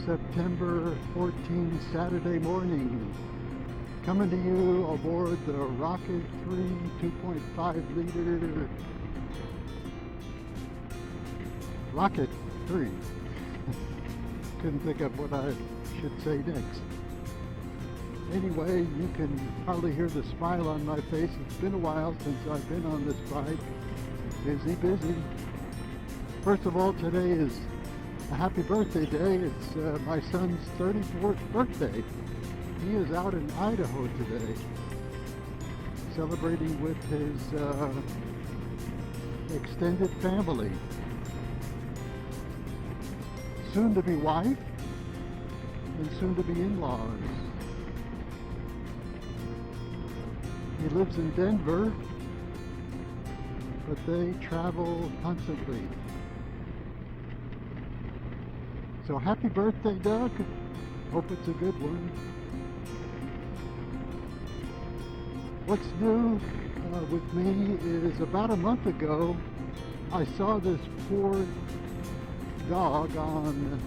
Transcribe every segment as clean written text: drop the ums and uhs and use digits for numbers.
September 14, Saturday morning. Coming to you aboard the Rocket 3 2.5 liter Rocket 3. Couldn't think of what I should say next. Anyway, you can hardly hear the smile on my face. It's been a while since I've been on this bike. Busy. First of all, today is a happy birthday day. It's my son's 34th birthday. He is out in Idaho today, celebrating with his extended family. Soon to be wife and soon to be in-laws. He lives in Denver, but they travel constantly. So happy birthday, Doug. Hope it's a good one. What's new with me is about a month ago, I saw this poor dog on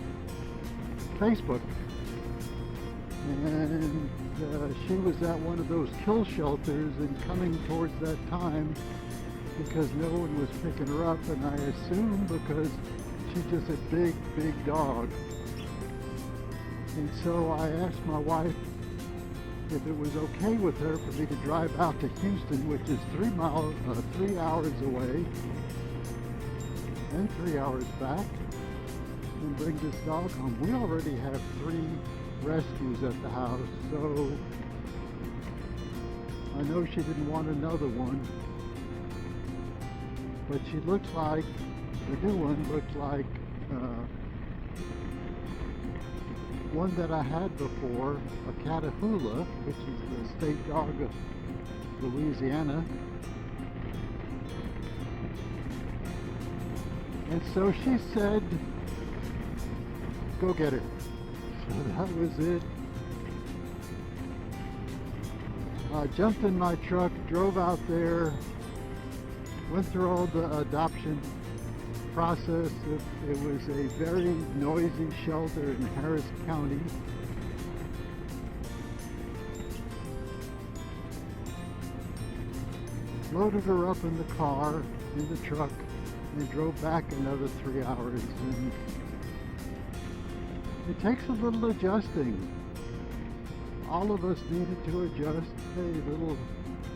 Facebook. And she was at one of those kill shelters, and coming towards that time because no one was picking her up, and I assume because she's just a big dog. And so I asked my wife if it was okay with her for me to drive out to Houston, which is 3 hours away, and 3 hours back, and bring this dog home. We already have 3 rescues at the house, so I know she didn't want another one, but she looks like, the new one looks like one that I had before, a Catahoula, which is the state dog of Louisiana. And so she said, go get her. So that was it. I jumped in my truck, drove out there, went through all the adoption process. It was a very noisy shelter in Harris County. Loaded her up in the car, in the truck, and drove back another 3 hours. And it takes a little adjusting. All of us needed to adjust. Hey, little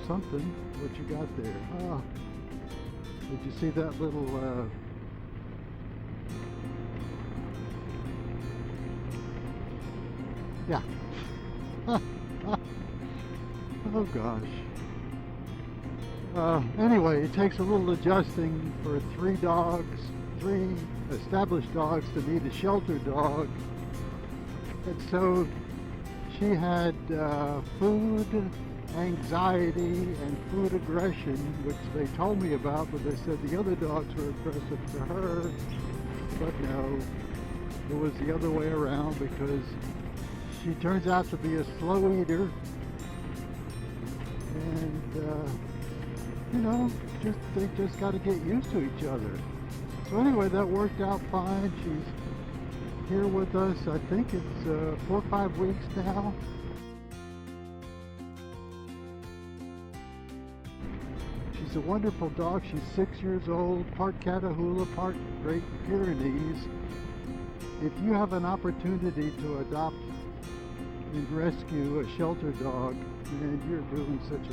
something, what you got there? Ah, did you see that little yeah. Oh gosh. Anyway, it takes a little adjusting for 3 established dogs to meet a shelter dog. And so she had food anxiety and food aggression, which they told me about, but they said the other dogs were aggressive to her. But no, it was the other way around, because she turns out to be a slow eater, and you know, they just got to get used to each other. So anyway, that worked out fine. She's here with us, I think it's 4 or 5 weeks now. She's a wonderful dog. She's 6 years old, part Catahoula, part Great Pyrenees. If you have an opportunity to adopt and rescue a shelter dog, man, you're doing such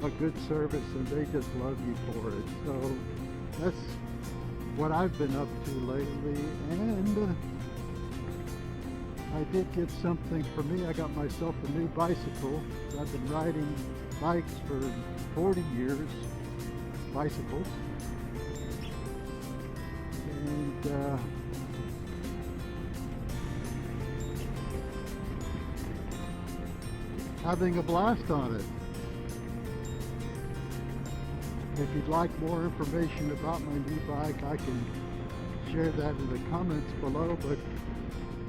a good service, and they just love you for it. So that's what I've been up to lately, and I did get something for me. I got myself a new bicycle. I've been riding bikes for 40 years, bicycles, and having a blast on it. If you'd like more information about my new bike, I can share that in the comments below, but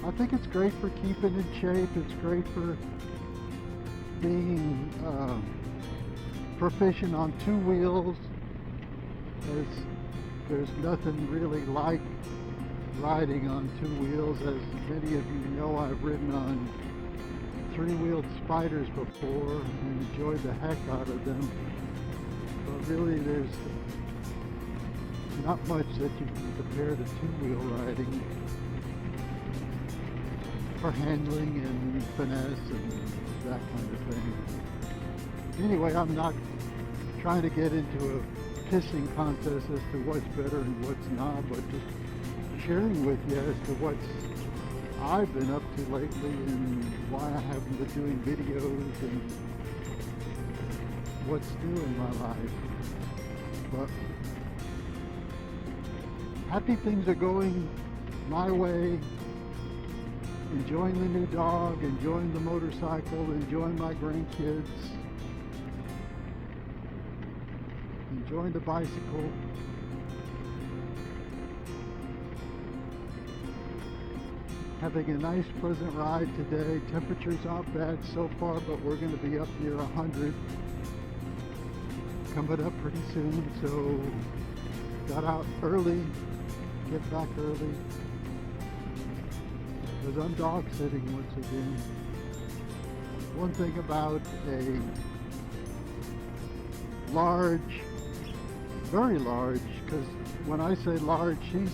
I think it's great for keeping in shape. It's great for being proficient on 2 wheels. There's nothing really like riding on two wheels. As many of you know, I've ridden on three-wheeled spiders before and enjoyed the heck out of them. But really, there's not much that you can compare to two-wheel riding for handling and finesse and that kind of thing. Anyway, I'm not trying to get into a pissing contest as to what's better and what's not, but just sharing with you as to what's I've been up to lately and why I haven't been doing videos and what's new in my life. But happy things are going my way. Enjoying the new dog, enjoying the motorcycle, enjoying my grandkids, enjoying the bicycle. Having a nice pleasant ride today. Temperatures aren't bad so far, but we're going to be up near 100 coming up pretty soon, so got out early, get back early, because I'm dog sitting once again. One thing about a large, very large, because when I say large, she's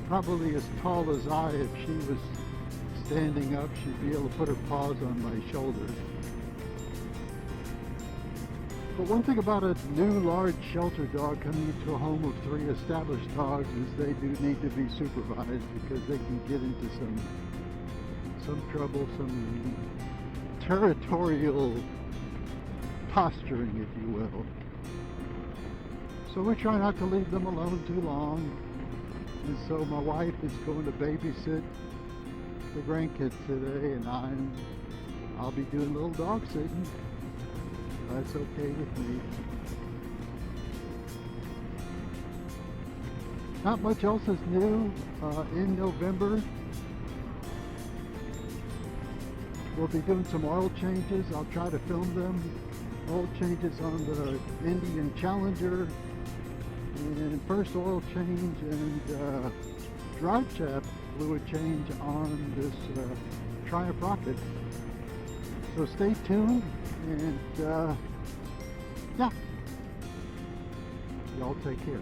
probably as tall as I. If she was standing up, she'd be able to put her paws on my shoulders. But one thing about a new large shelter dog coming into a home of 3 established dogs is they do need to be supervised, because they can get into some trouble, some territorial posturing, if you will. So we try not to leave them alone too long. And so my wife is going to babysit the grandkids today, and I'll be doing a little dog sitting. That's okay with me. Not much else is new. In November, we'll be doing some oil changes. I'll try to film them. Oil changes on the Indian Challenger, and first oil change and drive shaft fluid change on this Triumph Rocket. So stay tuned, and yeah, y'all take care.